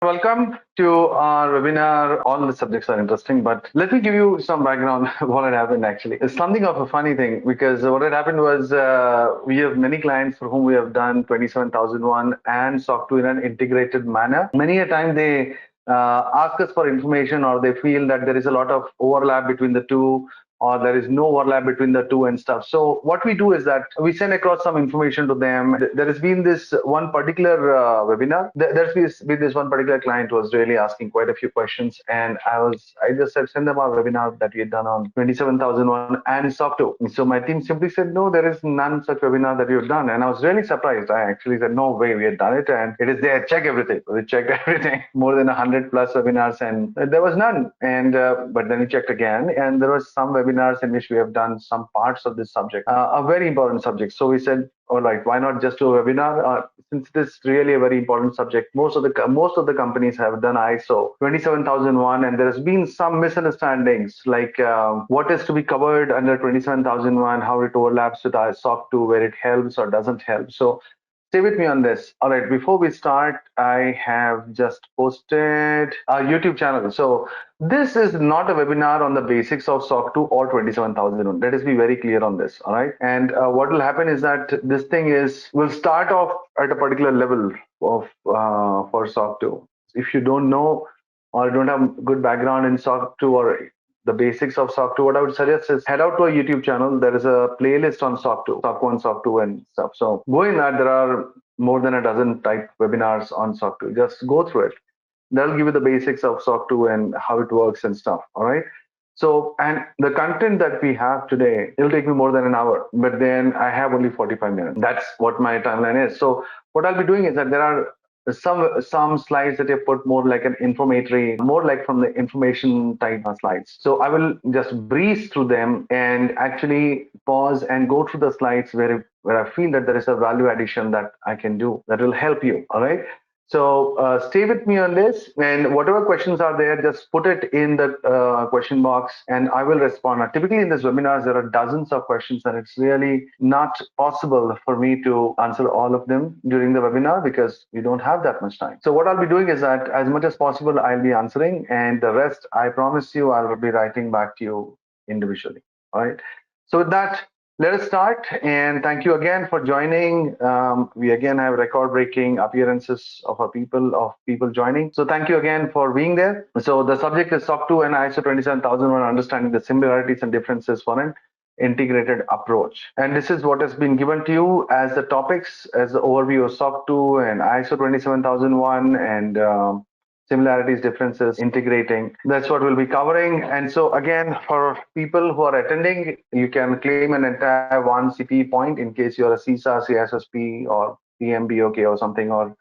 Welcome to our webinar. All the subjects are interesting, but let me give you some background what had happened actually. It's something of a funny thing because what had happened was we have many clients for whom we have done 27001 and SOC 2 in an integrated manner. Many a time they ask us for information or they feel that there is a lot of overlap between the two or there is no overlap between the two and stuff. So what we do is that we send across some information to them. There has been this one particular webinar. There's been this one particular client who was really asking quite a few questions, and I just said send them our webinar that we had done on 27001 and SOC 2. So my team simply said no, there is none such webinar that you've done, and I was really surprised. I actually said no way, we had done it, and it is there. Check everything. We checked everything, more than 100 plus webinars, and there was none. And but then we checked again, and there was some webinars in which we have done some parts of this subject, a very important subject. So we said, all right, why not just do a webinar? Since it is really a very important subject, most of the companies have done ISO 27001, and there has been some misunderstandings like what is to be covered under 27001, how it overlaps with our SOC 2, where it helps or doesn't help. So stay with me on this. All right, before we start, I have just posted a YouTube channel. So this is not a webinar on the basics of SOC 2 or 27001. Let us be very clear on this. All right. And what will happen is that this thing will start off at a particular level of for SOC 2. If you don't know or don't have good background in SOC 2 or the basics of SOC 2, what I would suggest is head out to a YouTube channel. There is a playlist on SOC 2, SOC 1, SOC 2, and stuff. So go in that. There are more than a dozen type webinars on SOC 2. Just go through it. That'll give you the basics of SOC 2 and how it works and stuff. All right. So, and the content that we have today, it'll take me more than an hour, but then I have only 45 minutes. That's what my timeline is. So what I'll be doing is that there are some slides that I put more like an informatory, more like from the information type of slides. So I will just breeze through them and actually pause and go through the slides where I feel that there is a value addition that I can do that will help you. All right. So stay with me on this, and whatever questions are there, just put it in the question box and I will respond. Now, typically in these webinars, there are dozens of questions and it's really not possible for me to answer all of them during the webinar because we don't have that much time. So what I'll be doing is that as much as possible, I'll be answering, and the rest, I promise you, I'll be writing back to you individually. All right. So with that, let us start, and thank you again for joining. We again have record-breaking appearances of people joining. So thank you again for being there. So the subject is SOC 2 and ISO 27001, understanding the similarities and differences for an integrated approach. And this is what has been given to you as the topics, as the overview of SOC 2 and ISO 27001 and similarities, differences, integrating. That's what we'll be covering. And so again, for people who are attending, you can claim an entire 1 CPE point in case you're a CISA, CSSP, or PMBOK or something, or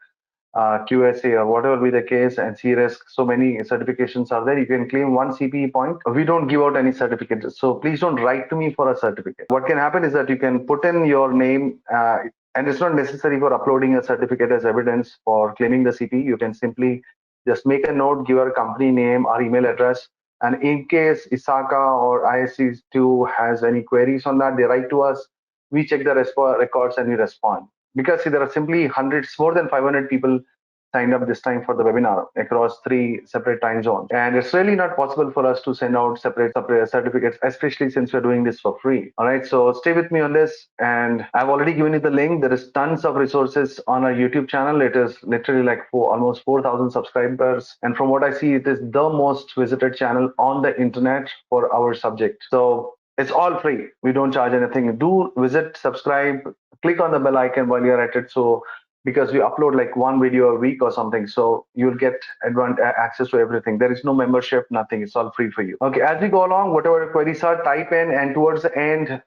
QSA or whatever be the case, and CRISC. So many certifications are there. You can claim 1 CPE point. We don't give out any certificates. So please don't write to me for a certificate. What can happen is that you can put in your name, and it's not necessary for uploading a certificate as evidence for claiming the CPE. You can simply just make a note, give our company name, our email address, and in case ISACA or ISC2 has any queries on that, they write to us. We check the records and we respond. Because see, there are simply hundreds, more than 500 people signed up this time for the webinar across 3 separate time zones. And it's really not possible for us to send out separate certificates, especially since we're doing this for free. All right, so stay with me on this. And I've already given you the link. There is tons of resources on our YouTube channel. It is literally like almost 4,000 subscribers. And from what I see, it is the most visited channel on the internet for our subject. So it's all free. We don't charge anything. Do visit, subscribe, click on the bell icon while you're at it. So because we upload like 1 video a week or something, so you'll get access to everything. There is no membership, nothing. It's all free for you. Okay, as we go along, whatever queries are, type in, and towards the end,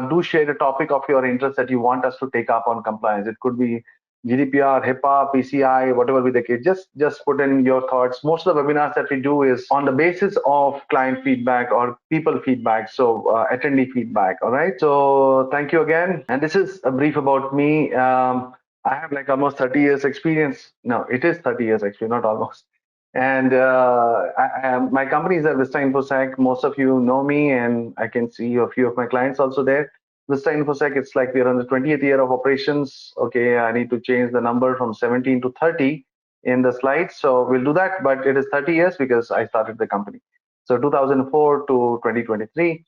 do share the topic of your interest that you want us to take up on compliance. It could be GDPR, HIPAA, PCI, whatever be the case. Just put in your thoughts. Most of the webinars that we do is on the basis of client feedback or people feedback, so attendee feedback. All right. So thank you again. And this is a brief about me. I have like almost 30 years experience. No, it is 30 years actually, not almost. And my company is at VISTA InfoSec. Most of you know me, and I can see a few of my clients also there. VISTA InfoSec, it's like we're on the 20th year of operations. Okay, I need to change the number from 17 to 30. in the slides. So we'll do that, but it is 30 years because I started the company. So 2004 to 2023.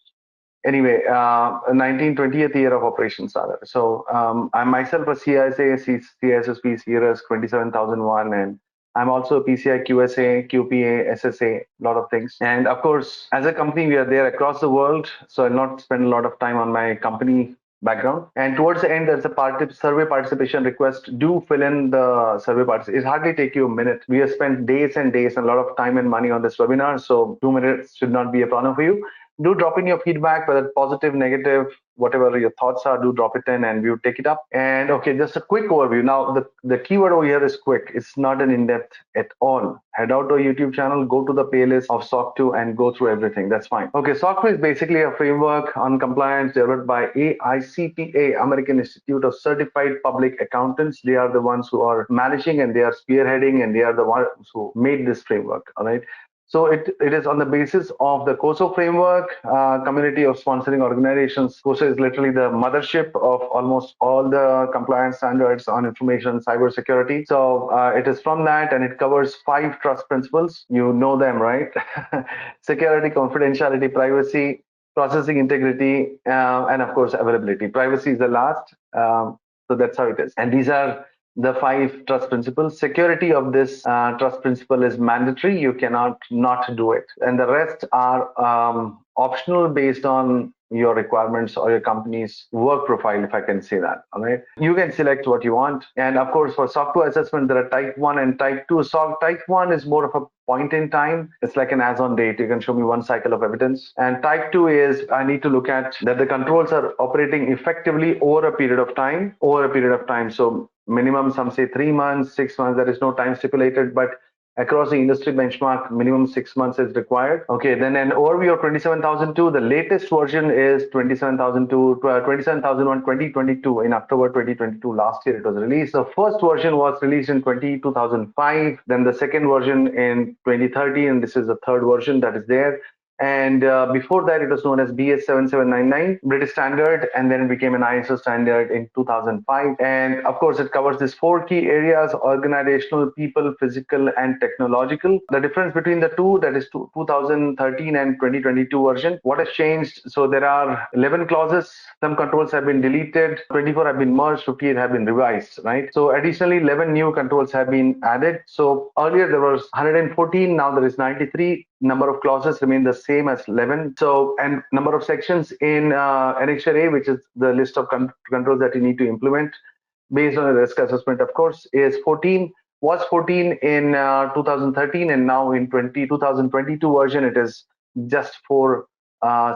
Anyway, 1920th year of operations rather. So I'm myself a CISA, CISSP, CRS 27001, and I'm also a PCI QSA, QPA, SSA, a lot of things. And of course, as a company, we are there across the world. So I'll not spend a lot of time on my company background. And towards the end, there's a survey participation request. Do fill in the survey participation. It hardly take you a minute. We have spent days and days and a lot of time and money on this webinar. So 2 minutes should not be a problem for you. Do drop in your feedback, whether positive, negative, whatever your thoughts are, do drop it in and we'll take it up. And okay, just a quick overview. Now, the keyword over here is quick. It's not an in-depth at all. Head out to a YouTube channel, go to the playlist of SOC 2 and go through everything. That's fine. Okay, SOC 2 is basically a framework on compliance developed by AICPA, American Institute of Certified Public Accountants. They are the ones who are managing and they are spearheading and they are the ones who made this framework. All right. So it is on the basis of the COSO framework, community of sponsoring organizations. COSO is literally the mothership of almost all the compliance standards on information cybersecurity. So it is from that, and it covers 5 trust principles. You know them, right? Security, confidentiality, privacy, processing integrity, and of course availability. Privacy is the last. So that's how it is. And these are the 5 trust principles. Security of this trust principle is mandatory. You cannot not do it. And the rest are optional based on your requirements or your company's work profile, if I can say that. All right. You can select what you want. And of course, for SOC 2 assessment, there are type 1 and type 2. So type 1 is more of a point in time. It's like an as on date. You can show me one cycle of evidence. And type 2 is I need to look at that the controls are operating effectively over a period of time, So minimum, some say 3 months, 6 months. There is no time stipulated, but across the industry benchmark, minimum 6 months is required. Okay, then an overview of 27002. The latest version is 27002, 27001 2022. In October 2022, last year it was released. The first version was released in 2005. Then the second version in 2013, and this is the third version that is there. And before that, it was known as BS 7799, British standard, and then it became an ISO standard in 2005. And of course, it covers these 4 key areas: organizational, people, physical, and technological. The difference between the two, that is 2013 and 2022 version. What has changed? So there are 11 clauses. Some controls have been deleted, 24 have been merged, 58 have been revised, right? So additionally, 11 new controls have been added. So earlier there was 114, now there is 93. Number of clauses remain the same as 11. So, and number of sections in Annexure A, which is the list of controls that you need to implement based on a risk assessment, of course, is 14. Was 14 in 2013, and now in 2022 version, it is just 4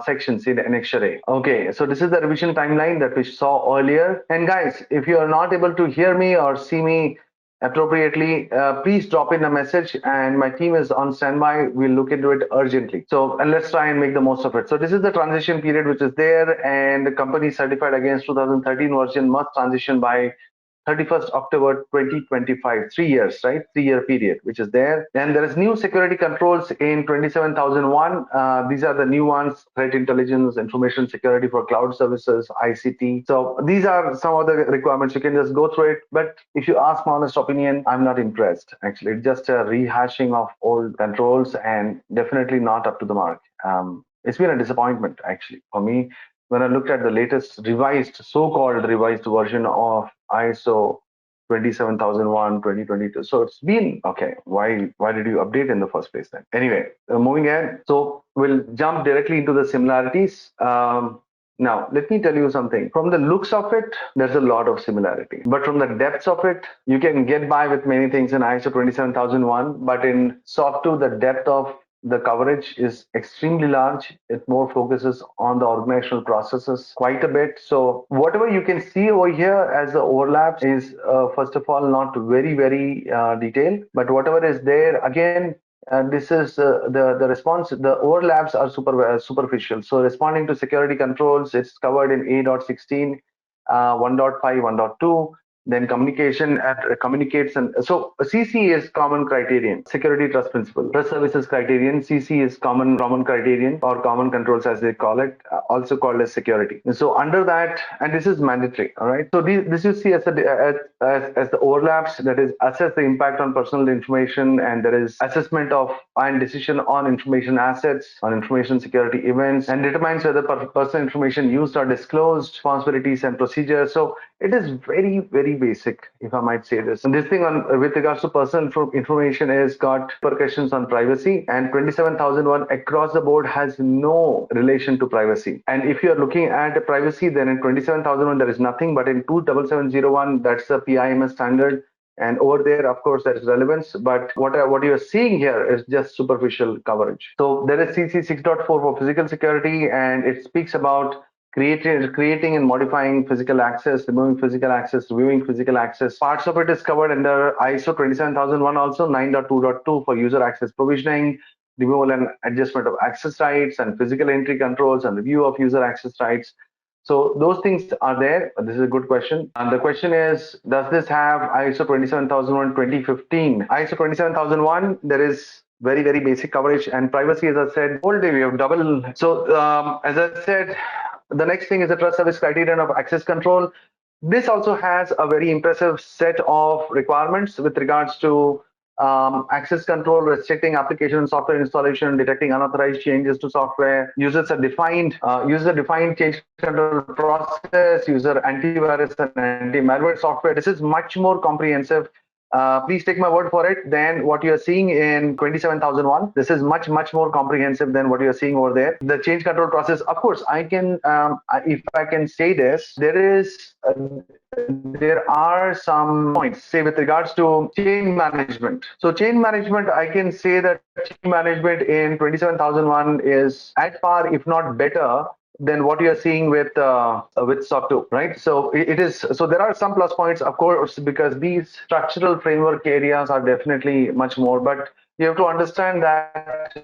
sections in Annexure A. Okay, so this is the revision timeline that we saw earlier. And guys, if you are not able to hear me or see me appropriately, please drop in a message and my team is on standby. We'll look into it urgently. So, and let's try and make the most of it. So this is the transition period which is there, and the company certified against 2013 version must transition by 31st October 2025, 3 years, right? 3-year period, which is there. Then there is new security controls in 27001. These are the new ones: threat intelligence, information security for cloud services, ICT. So these are some of the requirements. You can just go through it. But if you ask my honest opinion, I'm not impressed. Actually, it's just a rehashing of old controls and definitely not up to the mark. It's been a disappointment, actually, for me, when I looked at the latest so-called revised version of ISO 27001 2022. So it's been okay. Why did you update in the first place then? Anyway, moving ahead. So we'll jump directly into the similarities. Now, let me tell you something. From the looks of it, there's a lot of similarity. But from the depths of it, you can get by with many things in ISO 27001. But in SOC 2, the depth of the coverage is extremely large. It more focuses on the organizational processes quite a bit. So whatever you can see over here as the overlaps is, first of all, not very, very detailed. But whatever is there, again, this is the response. The overlaps are superficial. So responding to security controls, it's covered in A.16, 1.5, 1.2. then communication communicates, and so CC is common criterion, security trust principle. Trust services criterion, CC is common criterion or common controls as they call it, also called as security. And so under that, and this is mandatory, all right. So this you see as the overlaps, that is assess the impact on personal information, and there is assessment of and decision on information assets, on information security events, and determines whether personal information used or disclosed, responsibilities and procedures. So it is very, very basic, if I might say this. And this thing on with regards to personal information is got repercussions on privacy, and 27001 across the board has no relation to privacy. And if you are looking at privacy, then in 27001 there is nothing, but in 27701 that's the PIMS standard. And over there, of course, there is relevance, but what you are seeing here is just superficial coverage. So there is CC 6.4 for physical security, and it speaks about creating and modifying physical access, removing physical access, reviewing physical access. Parts of it is covered under ISO 27001, also 9.2.2 for user access provisioning, removal and adjustment of access rights, and physical entry controls, and review of user access rights. So those things are there. This is a good question. And the question is, does this have ISO 27001 2015? ISO 27001, there is very, very basic coverage, and privacy, as I said, whole day we have double. So as I said, the next thing is the trust service criterion of access control. This also has a very impressive set of requirements with regards to access control, restricting application and software installation, detecting unauthorized changes to software, user defined change control process, user antivirus and anti-malware software. This is much more comprehensive. Please take my word for it. Then what you are seeing in 27001, this is much more comprehensive than what you are seeing over there. The change control process, of course, I can, if I can say this, there are some points, say with regards to change management. So change management, I can say that change management in 27001 is at par, if not better, than what you're seeing with SOC 2, right? So it is. So there are some plus points, of course, because these structural framework areas are definitely much more. But you have to understand that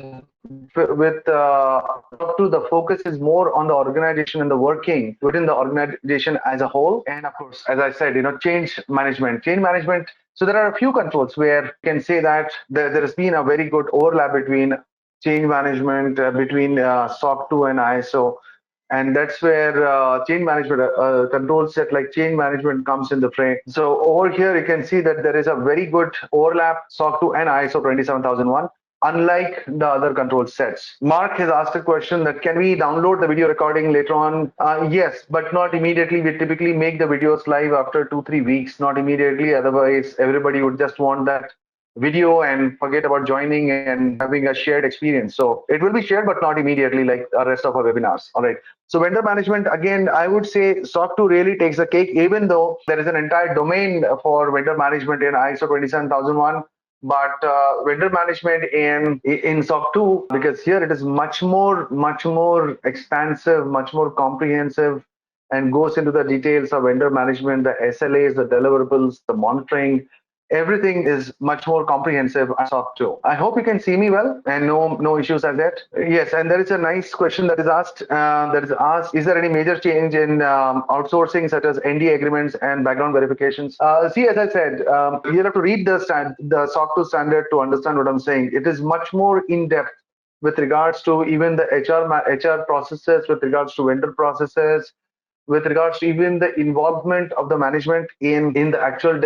with SOC 2, the focus is more on the organization and the working within the organization as a whole. And of course, as I said, change management. So there are a few controls where you can say that there has been a very good overlap between change management between SOC 2 and ISO. And that's where change management control set like change management comes in the frame. So over here, you can see that there is a very good overlap SOC 2 and ISO 27001, unlike the other control sets. Mark has asked a question that can we download the video recording later on? Yes, but not immediately. We typically make the videos live after 2-3 weeks, not immediately. Otherwise, everybody would just want that video and forget about joining and having a shared experience. So it will be shared, but not immediately like the rest of our webinars. All right. So vendor management, again, I would say SOC 2 really takes the cake, even though there is an entire domain for vendor management in ISO 27001. But vendor management in SOC 2, because here it is much more expansive, much more comprehensive, and goes into the details of vendor management, the SLAs, the deliverables, the monitoring. Everything is much more comprehensive as SOC 2. I hope you can see me well and no issues as yet. Yes, and there is a nice question that is asked. Is there any major change in outsourcing such as NDA agreements and background verifications? See, as I said, you have to read the SOC 2 standard to understand what I'm saying. It is much more in depth with regards to even the HR processes, with regards to vendor processes, with regards to even the involvement of the management in the actual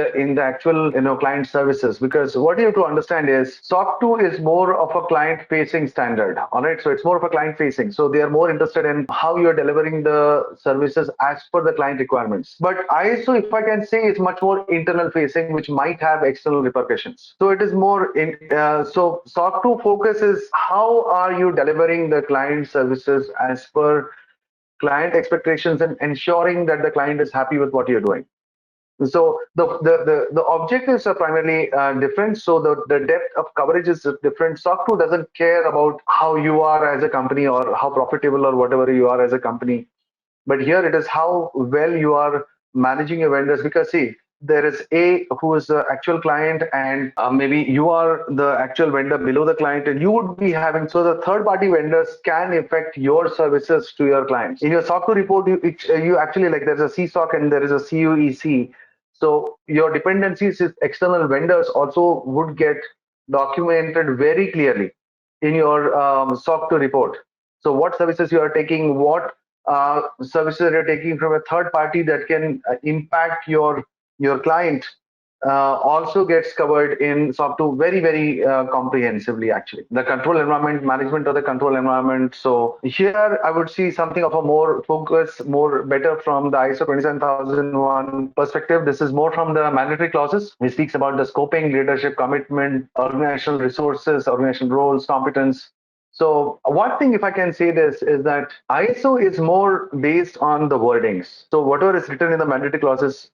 client services. Because what you have to understand is SOC 2 is more of a client facing standard. All right, so it's more of a client facing, so they are more interested in how you're delivering the services as per the client requirements. But ISO, if I can say, is much more internal facing, which might have external repercussions. So it is more in so SOC 2 focus is how are you delivering the client services as per client expectations and ensuring that the client is happy with what you're doing. So the objectives are primarily different. So the depth of coverage is different. SOC 2 doesn't care about how you are as a company or how profitable or whatever you are as a company. But here it is how well you are managing your vendors. Because see, there is A who is the actual client, and maybe you are the actual vendor below the client, and you would be having, so the third party vendors can affect your services to your clients. In your SOC 2 report, you actually, like, there's a CSOC and there is a CUEC. So your dependencies with external vendors also would get documented very clearly in your SOC 2 report. So what services you are taking, what services you're taking from a third party that can impact your client also gets covered in SOC 2 very, very comprehensively, actually. The control environment, management of the control environment. So here I would see something of a more focus, more better from the ISO 27001 perspective. This is more from the mandatory clauses. It speaks about the scoping, leadership, commitment, organizational resources, organizational roles, competence. So one thing, if I can say this, is that ISO is more based on the wordings. So whatever is written in the mandatory clauses,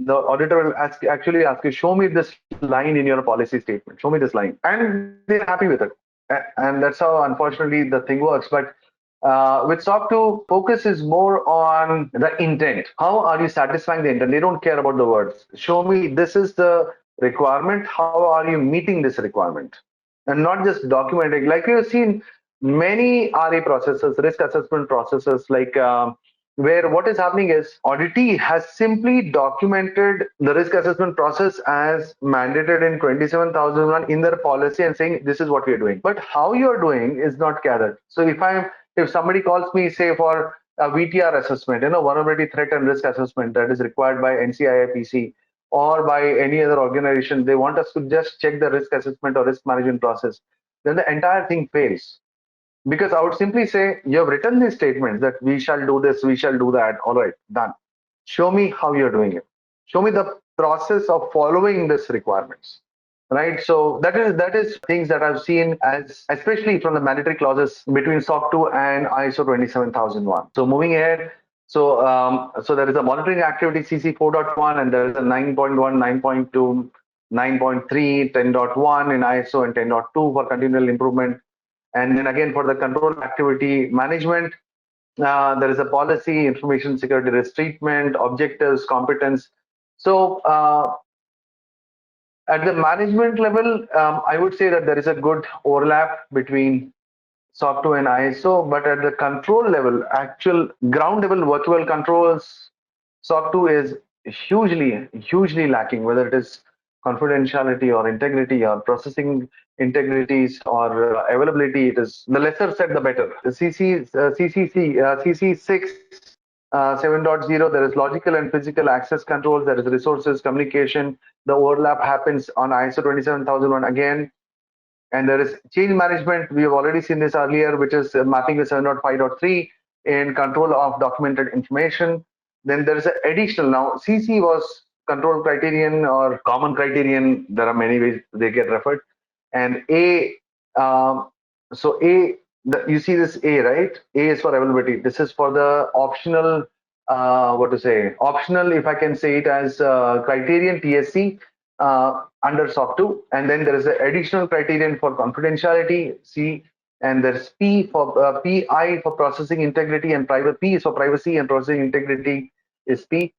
the auditor will actually ask you, show me this line in your policy statement, show me this line, and they're happy with it. And that's how, unfortunately, the thing works. But with SOC 2, focus is more on the intent. How are you satisfying the intent? They don't care about the words. Show me this is the requirement. How are you meeting this requirement? And not just documenting. Like we have seen many RA processes, risk assessment processes, like where what is happening is auditee has simply documented the risk assessment process as mandated in 27001 in their policy and saying this is what we are doing. But how you are doing is not gathered. So if somebody calls me, say, for a VTR assessment, vulnerability threat and risk assessment that is required by NCIIPC or by any other organization, they want us to just check the risk assessment or risk management process, then the entire thing fails. Because I would simply say, you have written these statements that we shall do this, we shall do that. All right, done. Show me how you're doing it. Show me the process of following these requirements. Right. So that is things that I've seen as, especially from the mandatory clauses between SOC 2 and ISO 27001. So moving ahead. So there is a monitoring activity CC 4.1, and there is a 9.1, 9.2, 9.3, 10.1 in ISO, and 10.2 for continual improvement. And then again, for the control activity management, there is a policy, information security risk treatment, objectives, competence. So at the management level, I would say that there is a good overlap between SOC 2 and ISO, but at the control level, actual ground level workable controls, SOC 2 is hugely lacking, whether it is confidentiality or integrity or processing integrities or availability. It is the lesser said, the better. The CC6 7.0, there is logical and physical access controls, there is resources, communication. The overlap happens on ISO 27001 again. And there is change management. We have already seen this earlier, which is mapping the 7.5.3 in control of documented information. Then there is an additional, now CC was control criterion or common criterion. There are many ways they get referred. And A, so A, you see this A, right? A is for availability. This is for the optional, optional, if I can say it as criterion TSC under SOC 2. And then there is an additional criterion for confidentiality, C, and there's P for PI for processing integrity, and private P is for privacy and processing integrity is P.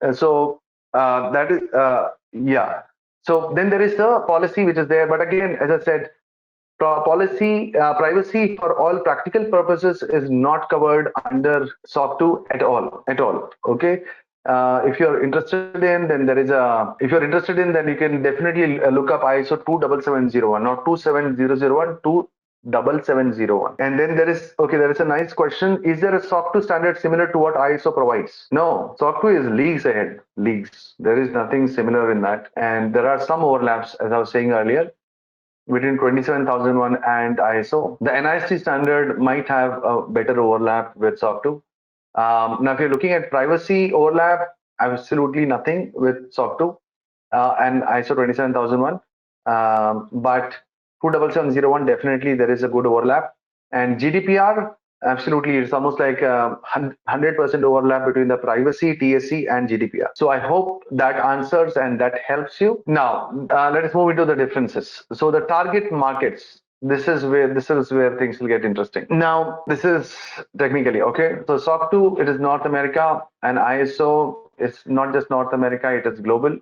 That is, yeah. So then there is the policy which is there. But again, as I said, policy privacy for all practical purposes is not covered under SOC 2 at all. Okay. If you're interested in, then there is a, if you're interested in, then you can definitely look up ISO 27701, not 27001, 27701. And then there is, okay, there is a nice question. Is there a SOC 2 standard similar to what ISO provides? No, SOC 2 is leagues ahead, leagues. There is nothing similar in that. And there are some overlaps, as I was saying earlier, between 27001 and ISO. The NIST standard might have a better overlap with SOC 2. Now, if you're looking at privacy overlap, absolutely nothing with SOC 2 and ISO 27001. But 27701, definitely there is a good overlap. And GDPR, absolutely, it's almost like 100% overlap between the privacy, TSC, and GDPR. So I hope that answers and that helps you. Now, let us move into the differences. So the target markets. This is where things will get interesting. Now, this is technically okay. So SOC 2, it is North America, and ISO, it's not just North America, it is global.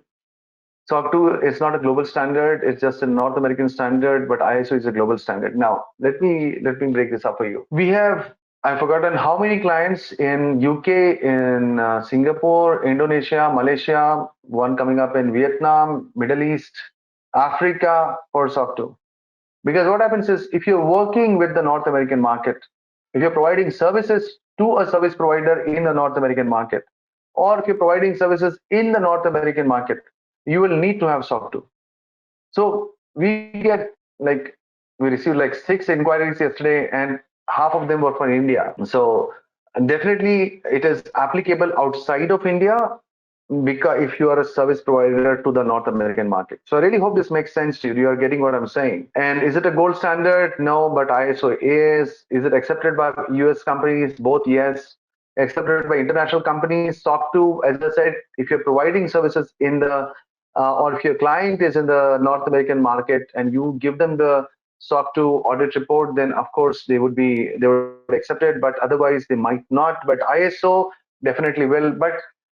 SOC 2 is not a global standard, it's just a North American standard, but ISO is a global standard. Now, let me break this up for you. We have, I've forgotten how many clients in UK, in Singapore, Indonesia, Malaysia, one coming up in Vietnam, Middle East, Africa for SOC 2. Because what happens is if you're working with the North American market, if you're providing services to a service provider in the North American market, or if you're providing services in the North American market, you will need to have SOC 2. So we get like we received like 6 inquiries yesterday, and half of them were from India. So definitely it is applicable outside of India because if you are a service provider to the North American market. So I really hope this makes sense to you. You are getting what I'm saying. And is it a gold standard? No, but ISO is. Is it accepted by US companies? Both yes. Accepted by international companies. SOC 2, as I said, if you're providing services in the or if your client is in the North American market and you give them the SOC 2 audit report, then of course they would accept it, but otherwise they might not. But ISO definitely will. But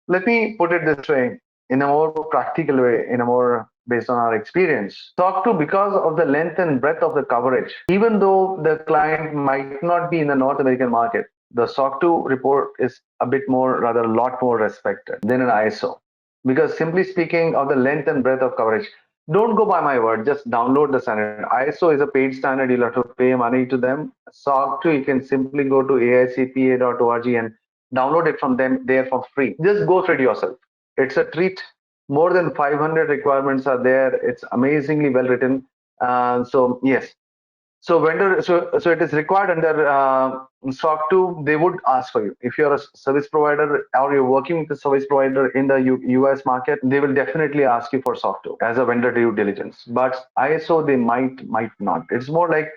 let me put it this way, in a more practical way, in a more based on our experience. SOC 2, because of the length and breadth of the coverage, even though the client might not be in the North American market, the SOC 2 report is a bit more, rather a lot more respected than an ISO. Because simply speaking of the length and breadth of coverage, don't go by my word, just download the standard. ISO is a paid standard, you'll have to pay money to them. SOC 2, you can simply go to aicpa.org and download it from them there for free. Just go through it yourself. It's a treat. More than 500 requirements are there. It's amazingly well written. So yes, so it is required under SOC 2. They would ask for you if you're a service provider or you're working with a service provider in the US market. They will definitely ask you for SOC 2 as a vendor due diligence. But ISO they might not. It's more like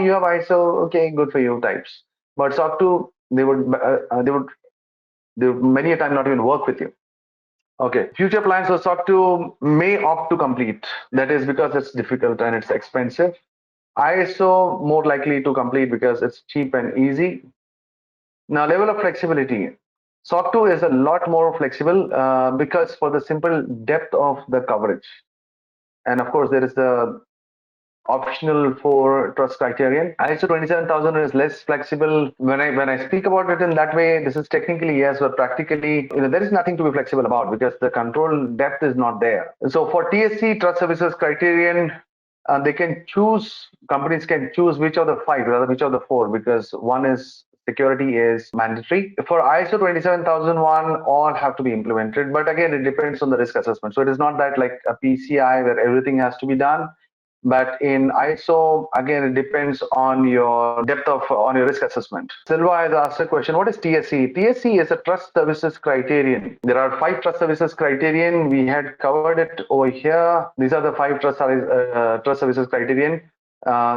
you have ISO, okay, good for you types. But SOC 2 they would many a time not even work with you. Okay, future plans for SOC 2 may opt to complete. That is because it's difficult and it's expensive. ISO more likely to complete because it's cheap and easy. Now, level of flexibility. SOC 2 is a lot more flexible because for the simple depth of the coverage. And of course, there is the optional for trust criterion. ISO 27000 is less flexible. When I speak about it in that way, this is technically yes, but practically, there is nothing to be flexible about because the control depth is not there. So for TSC trust services criterion, they can choose. Companies can choose which of the five, rather which of the four, because one is security is mandatory. For ISO 27001, all have to be implemented, but again, it depends on the risk assessment. So it is not that like a PCI where everything has to be done. But in ISO, again, it depends on your depth of on your risk assessment. Silva has asked a question: what is TSC? TSC is a trust services criterion. There are 5 trust services criterion. We had covered it over here. These are the 5 trust services criterion.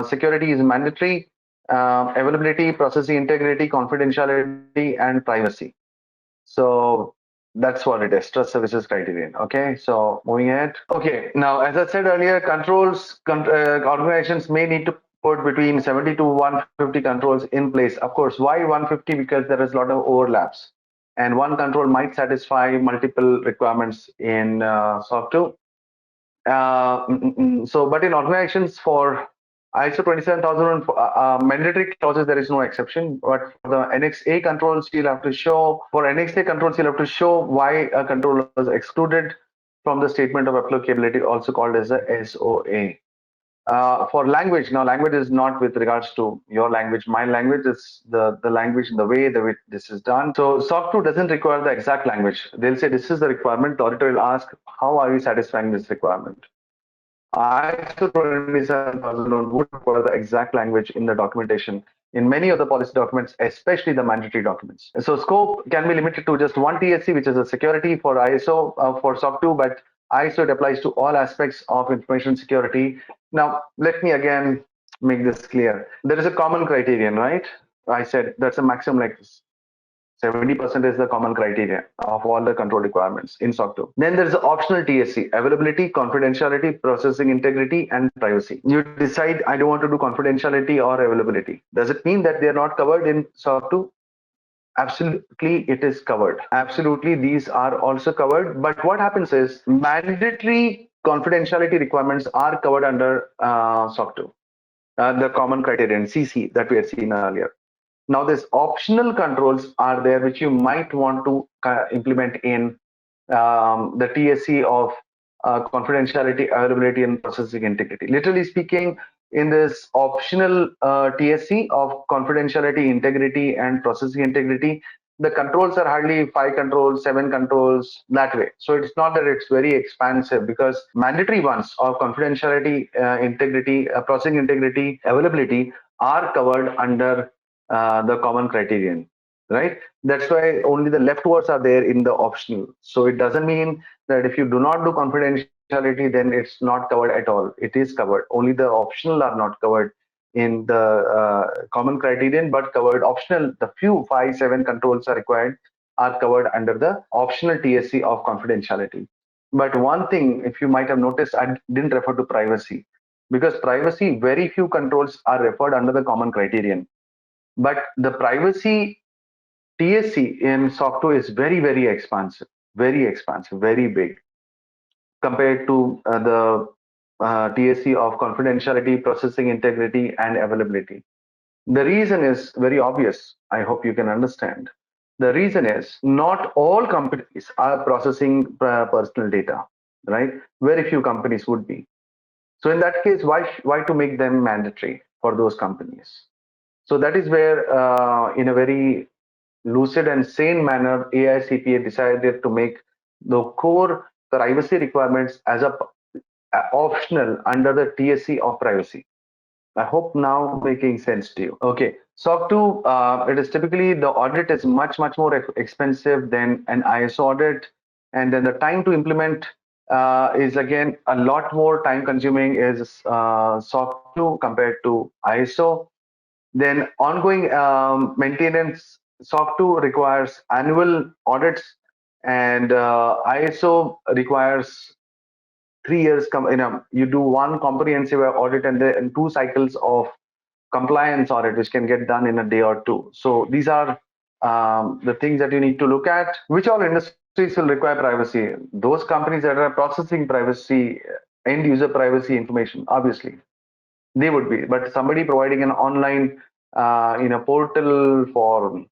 Security is mandatory. Availability, processing integrity, confidentiality, and privacy. So that's what it is, trust services criterion. Okay, so moving ahead. Okay, now as I said earlier, organizations may need to put between 70 to 150 controls in place. Of course, why 150? Because there is a lot of overlaps, and one control might satisfy multiple requirements in SOC 2. But in organizations for ISO 27000 mandatory clauses, there is no exception. But for the NXA controls, you'll have to show why a control was excluded from the statement of applicability, also called as a SOA. For language, now language is not with regards to your language. My language is the language in the way this is done. So SOC 2 doesn't require the exact language. They'll say this is the requirement. The auditor will ask, how are you satisfying this requirement? ISO 27001 would require the exact language in the documentation in many of the policy documents, especially the mandatory documents. So scope can be limited to just one TSC, which is a security for ISO for SOC 2, but ISO it applies to all aspects of information security. Now, let me again make this clear. There is a common criterion, right? I said that's a maximum like 70% is the common criteria of all the control requirements in SOC 2. Then there's the optional TSC, availability, confidentiality, processing integrity, and privacy. You decide, I don't want to do confidentiality or availability. Does it mean that they are not covered in SOC 2? Absolutely, it is covered. Absolutely, these are also covered. But what happens is mandatory confidentiality requirements are covered under SOC 2. The common criterion, CC, that we had seen earlier. Now, these optional controls are there which you might want to implement in the TSC of confidentiality, availability, and processing integrity. Literally speaking, in this optional TSC of confidentiality, integrity, and processing integrity, the controls are hardly 5 controls, 7 controls, that way. So it's not that it's very expansive, because mandatory ones of confidentiality, integrity, processing integrity, availability are covered under the common criterion, right? That's why only the left words are there in the optional. So it doesn't mean that if you do not do confidentiality, then it's not covered at all. It is covered. Only the optional are not covered in the common criterion, but covered optional. The few 5, 7 controls are required are covered under the optional TSC of confidentiality. But one thing, if you might have noticed, I didn't refer to privacy, because privacy, very few controls are referred under the common criterion. But the privacy TSC in SOC 2 is very expansive, very big compared to the TSC of confidentiality, processing integrity, and availability. The reason is very obvious. I hope you can understand. The reason is not all companies are processing personal data, right? Very few companies would be. So in that case, why to make them mandatory for those companies? So that is where, in a very lucid and sane manner, AICPA decided to make the core privacy requirements as a optional under the TSC of privacy. I hope now making sense to you. Okay, SOC 2, it is typically the audit is much more expensive than an ISO audit, and then the time to implement is again a lot more time consuming is SOC 2 compared to ISO. Then ongoing maintenance, SOC 2 requires annual audits, and ISO requires 3 years. You do one comprehensive audit and then 2 cycles of compliance audit, which can get done in a day or two. So these are the things that you need to look at. Which all industries will require privacy? Those companies that are processing privacy, end user privacy information, obviously they would be. But somebody providing an online portal for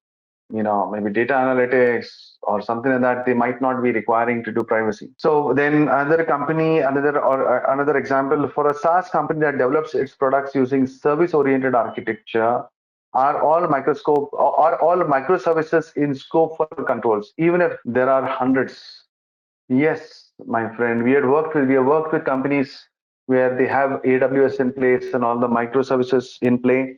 maybe data analytics or something like that, they might not be requiring to do privacy. So then another company, another example, for a SaaS company that develops its products using service oriented architecture, are all microservices in scope for controls, even if there are hundreds? Yes, my friend, we have worked with companies where they have AWS in place and all the microservices in play.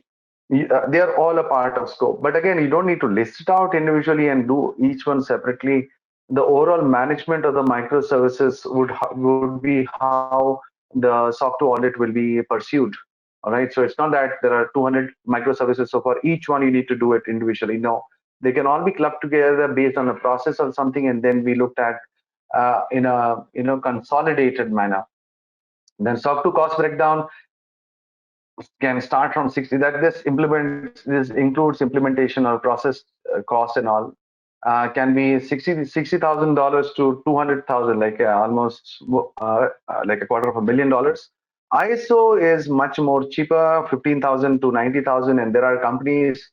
They are all a part of scope. But again, you don't need to list it out individually and do each one separately. The overall management of the microservices would be how the SOC 2 audit will be pursued. All right. So it's not that there are 200 microservices. So for each one, you need to do it individually. No, they can all be clubbed together based on a process or something, and then we looked at in a consolidated manner. Then SOC 2 cost breakdown can start from 60. That this includes implementation or process cost and all. Can be $60,000 to 200,000, like almost like $250,000. ISO is much more cheaper, 15,000 to 90,000, and there are companies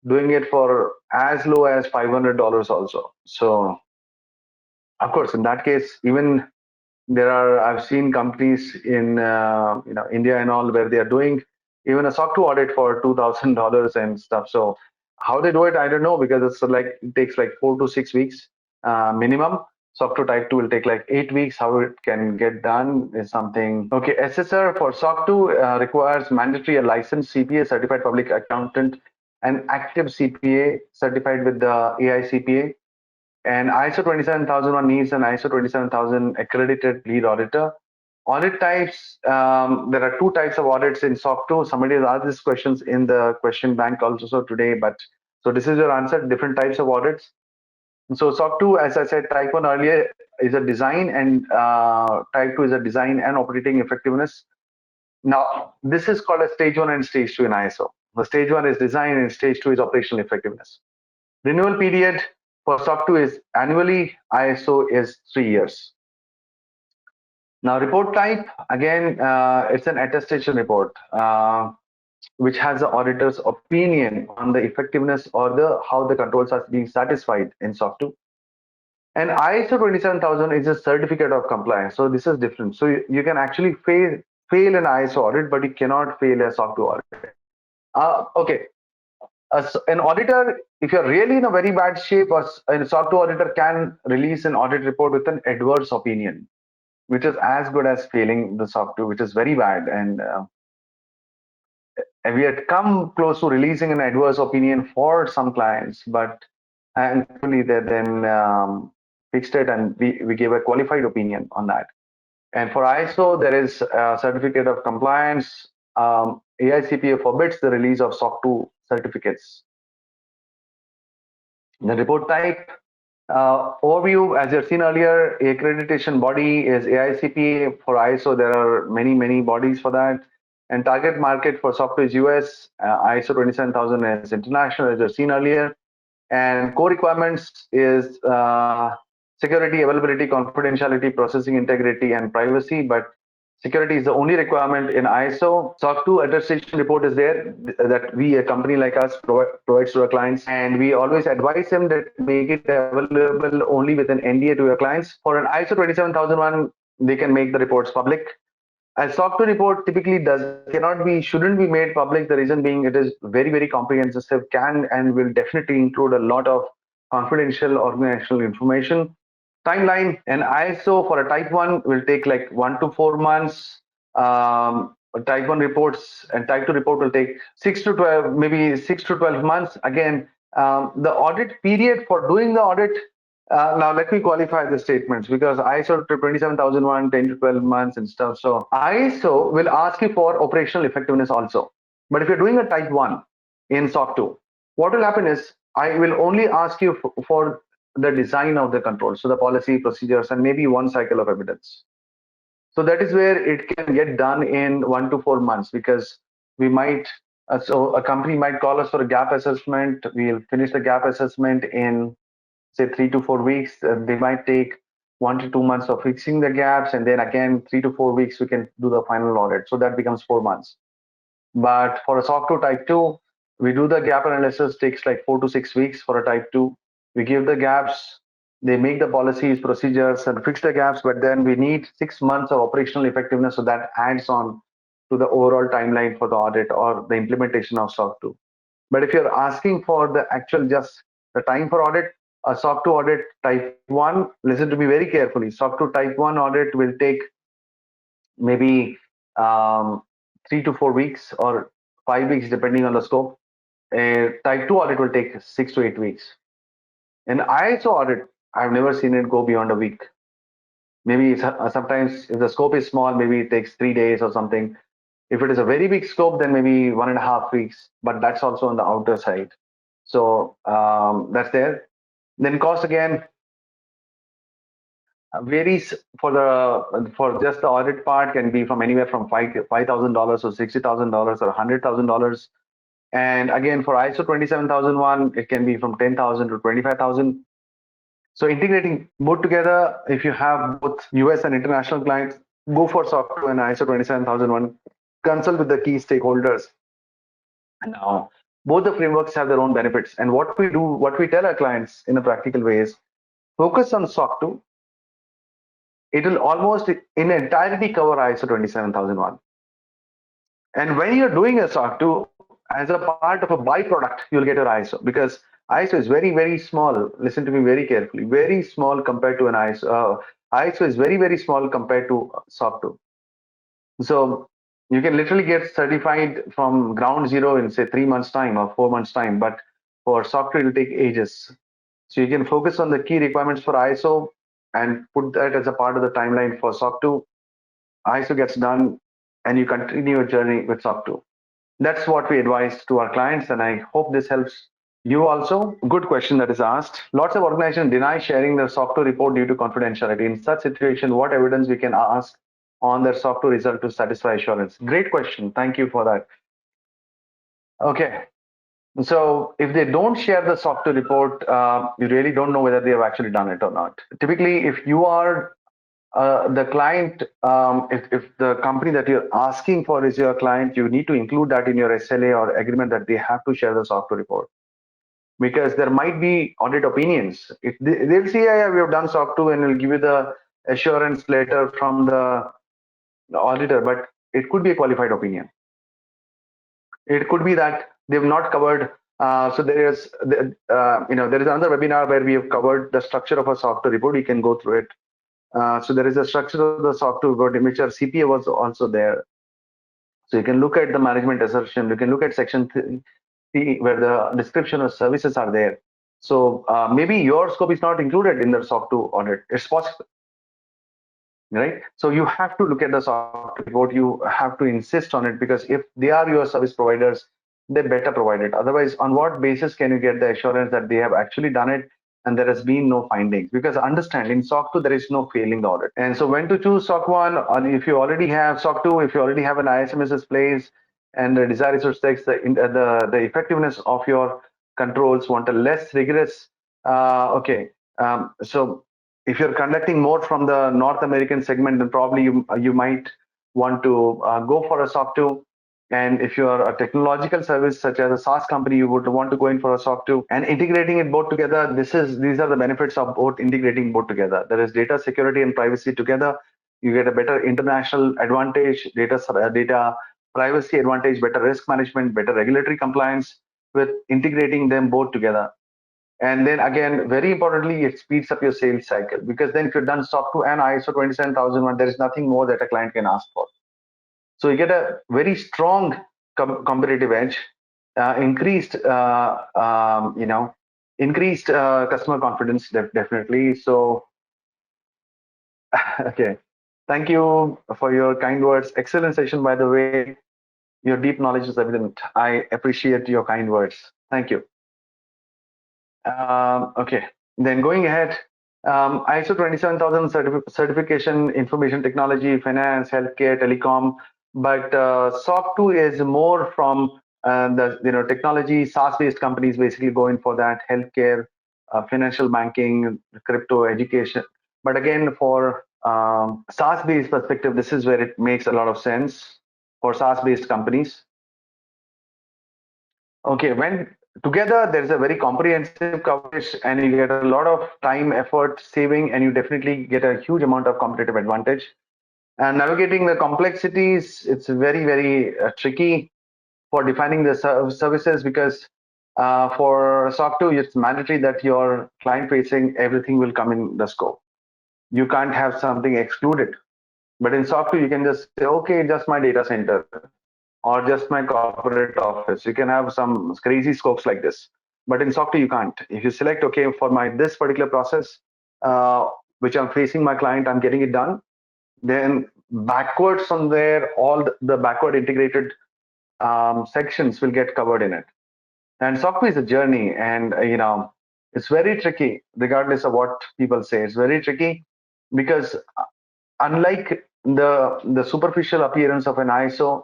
doing it for as low as $500 also. So of course, in that case, even I've seen companies in India and all, where they are doing even a SOC 2 audit for $2,000 and stuff. So how they do it, I don't know, because it takes like 4 to 6 weeks minimum. SOC 2 type 2 will take like 8 weeks. How it can get done is something. Okay, SSR for SOC 2 requires mandatory a licensed CPA, certified public accountant, and active CPA certified with the AICPA. And ISO 27001 needs an ISO 27000 accredited lead auditor. Audit types, there are 2 types of audits in SOC 2. Somebody has asked these questions in the question bank also today, but so this is your answer, different types of audits. So SOC 2, as I said, type 1 earlier is a design, and type 2 is a design and operating effectiveness. Now, this is called a stage 1 and stage 2 in ISO. The stage 1 is design and stage 2 is operational effectiveness. Renewal period for SOC 2 is annually, ISO is 3 years. Now, report type, again, it's an attestation report, which has the auditor's opinion on the effectiveness or how the controls are being satisfied in SOC 2. And ISO 27000 is a certificate of compliance. So this is different. So you can actually fail an ISO audit, but you cannot fail a SOC 2 audit. Okay. An auditor, if you're really in a very bad shape, a SOC 2 auditor can release an audit report with an adverse opinion, which is as good as failing the SOC 2, which is very bad. And we had come close to releasing an adverse opinion for some clients, but thankfully they then fixed it, and we gave a qualified opinion on that. And for ISO, there is a certificate of compliance. AICPA forbids the release of SOC 2 certificates. The report type overview, as you've seen earlier, accreditation body is AICPA. For ISO, there are many bodies for that. And target market for SOC 2 is US. ISO 27000 is international, as you've seen earlier. And core requirements is security, availability, confidentiality, processing integrity, and privacy. But security is the only requirement in ISO. SOC 2 attestation report is there that we, a company like us, provides to our clients. And we always advise them that make it available only with an NDA to your clients. For an ISO 27001, they can make the reports public. A SOC 2 report typically shouldn't be made public. The reason being it is very comprehensive, can and will definitely include a lot of confidential organizational information. Timeline, and ISO for a type 1 will take like 1 to 4 months. Type 1 reports and type 2 report will take 6 to 12, maybe 6 to 12 months. Again, the audit period for doing the audit, now let me qualify the statements, because ISO 27001, 10 to 12 months and stuff. So ISO will ask you for operational effectiveness also. But if you're doing a type 1 in SOC 2, what will happen is I will only ask you for the design of the control, so the policy, procedures, and maybe one cycle of evidence. So that is where it can get done in 1 to 4 months, because we might, so a company might call us for a gap assessment. We'll finish the gap assessment in say 3 to 4 weeks. They might take 1 to 2 months of fixing the gaps, and then again 3 to 4 weeks we can do the final audit. So that becomes 4 months. But for a SOC 2 type 2, we do the gap analysis, takes like 4 to 6 weeks for a type 2. We give the gaps, they make the policies, procedures, and fix the gaps, but then we need 6 months of operational effectiveness. So that adds on to the overall timeline for the audit or the implementation of SOC 2. But if you're asking for the actual just the time for audit, a SOC 2 audit type 1, listen to me very carefully. SOC 2 type 1 audit will take maybe 3 to 4 weeks or 5 weeks, depending on the scope. A type 2 audit will take 6 to 8 weeks. An ISO audit, I've never seen it go beyond a week. Maybe sometimes if the scope is small, maybe it takes 3 days or something. If it is a very big scope, then maybe 1.5 weeks, but that's also on the outer side. So that's there. Then cost again varies for just the audit part, can be from anywhere from $5,000 to $60,000 or $100,000. And again, for ISO 27001, it can be from 10,000 to 25,000. So integrating both together, if you have both US and international clients, go for SOC 2 and ISO 27001. Consult with the key stakeholders. Now, both the frameworks have their own benefits. And what we tell our clients in a practical way is focus on SOC 2. It will almost in entirety cover ISO 27001. And when you're doing a SOC 2, as a part of a byproduct, you'll get your ISO, because ISO is very small. Listen to me very carefully. Very small compared to an ISO. ISO is very small compared to SOC 2. So you can literally get certified from ground zero in say 3 months time or 4 months time, but for SOC 2 it will take ages. So you can focus on the key requirements for ISO and put that as a part of the timeline for SOC 2. ISO gets done and you continue your journey with SOC 2. That's what we advise to our clients, and I hope this helps you also. Good question that is asked. Lots of organizations deny sharing their SOC 2 report due to confidentiality. In such situation, what evidence we can ask on their SOC 2 result to satisfy assurance? Great question. Thank you for that. Okay. So if they don't share the SOC 2 report, you really don't know whether they have actually done it or not. Typically, if you are the client, if the company that you're asking for is your client, you need to include that in your SLA or agreement that they have to share the SOC 2 report. because there might be audit opinions. They'll see, yeah, we have done SOC 2 and we'll give you the assurance letter from the auditor, but it could be a qualified opinion. It could be that they've not covered. So there is, there is another webinar where we have covered the structure of a SOC 2 report. You can go through it. So there is a structure of the SOC 2 report in which our CPA was also there. So you can look at the management assertion. You can look at section 3 where the description of services are there. So maybe your scope is not included in the SOC 2 audit. It's possible, right? So you have to look at the SOC report. You have to insist on it, because if they are your service providers, they better provide it. Otherwise, on what basis can you get the assurance that they have actually done it and there has been no findings? Because understand, in SOC 2 there is no failing the audit. And so when to choose SOC 1, or if you already have SOC 2, if you already have an ISMS place and the desire is to check the effectiveness of your controls, want a less rigorous, so if you're conducting more from the North American segment, then probably you might want to go for a SOC 2. And if you're a technological service such as a SaaS company, you would want to go in for a SOC 2 and integrating it both together. These are the benefits of both integrating both together. There is data security and privacy together. You get a better international advantage, data privacy advantage, better risk management, better regulatory compliance with integrating them both together. And then again, very importantly, it speeds up your sales cycle, because then if you're done SOC 2 and ISO 27001, there is nothing more that a client can ask for. So you get a very strong competitive edge, increased, increased customer confidence, definitely. So, okay. Thank you for your kind words. Excellent session, by the way. Your deep knowledge is evident. I appreciate your kind words. Thank you. Okay, then going ahead, ISO 27000 certification, information technology, finance, healthcare, telecom, but SOC 2 is more from the technology, SaaS-based companies basically going for that, healthcare, financial banking, crypto, education. But again, for SaaS-based perspective, this is where it makes a lot of sense for SaaS-based companies. Okay, when together there is a very comprehensive coverage and you get a lot of time, effort, saving, and you definitely get a huge amount of competitive advantage. And navigating the complexities, it's very, very tricky for defining the services, because for SOC 2, it's mandatory that your client facing everything will come in the scope. You can't have something excluded. But in SOC 2, you can just say, okay, just my data center, or just my corporate office. You can have some crazy scopes like this. But in SOC 2, you can't. If you select, okay, for my this particular process, which I'm facing my client, I'm getting it done, then backwards from there, all the backward integrated sections will get covered in it. And SOC 2 is a journey, and it's very tricky, regardless of what people say. It's very tricky because unlike the superficial appearance of an ISO,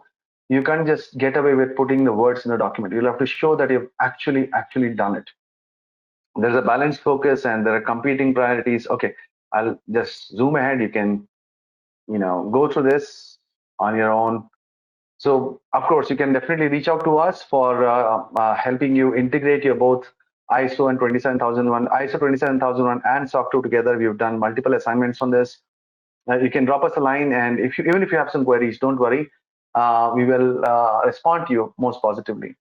you can't just get away with putting the words in the document. You'll have to show that you've actually done it. There's a balanced focus and there are competing priorities. Okay, I'll just zoom ahead. You can, go through this on your own. So of course, you can definitely reach out to us for helping you integrate your both ISO and 27001, ISO 27001 and SOC 2 together. We've done multiple assignments on this. You can drop us a line, and even if you have some queries, don't worry. We will respond to you most positively.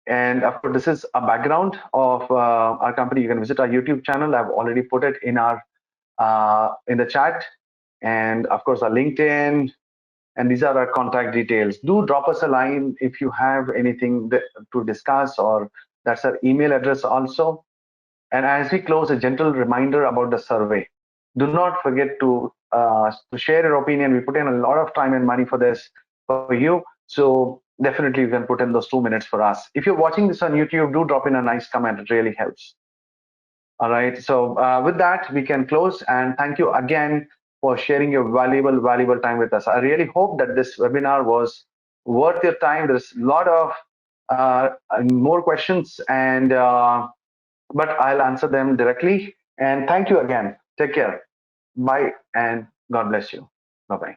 And of course, this is a background of our company. You can visit our YouTube channel. I've already put it in our in the chat, and of course our LinkedIn. And these are our contact details. Do drop us a line if you have anything to discuss, or that's our email address also. And as we close, a gentle reminder about the survey. Do not forget to share your opinion. We put in a lot of time and money for this for you. So definitely you can put in those 2 minutes for us. If you're watching this on YouTube, do drop in a nice comment. It really helps. All right. So with that, we can close. And thank you again for sharing your valuable time with us. I really hope that this webinar was worth your time. There's a lot of more questions, and but I'll answer them directly. And thank you again. Take care. Bye, and God bless you. Bye-bye.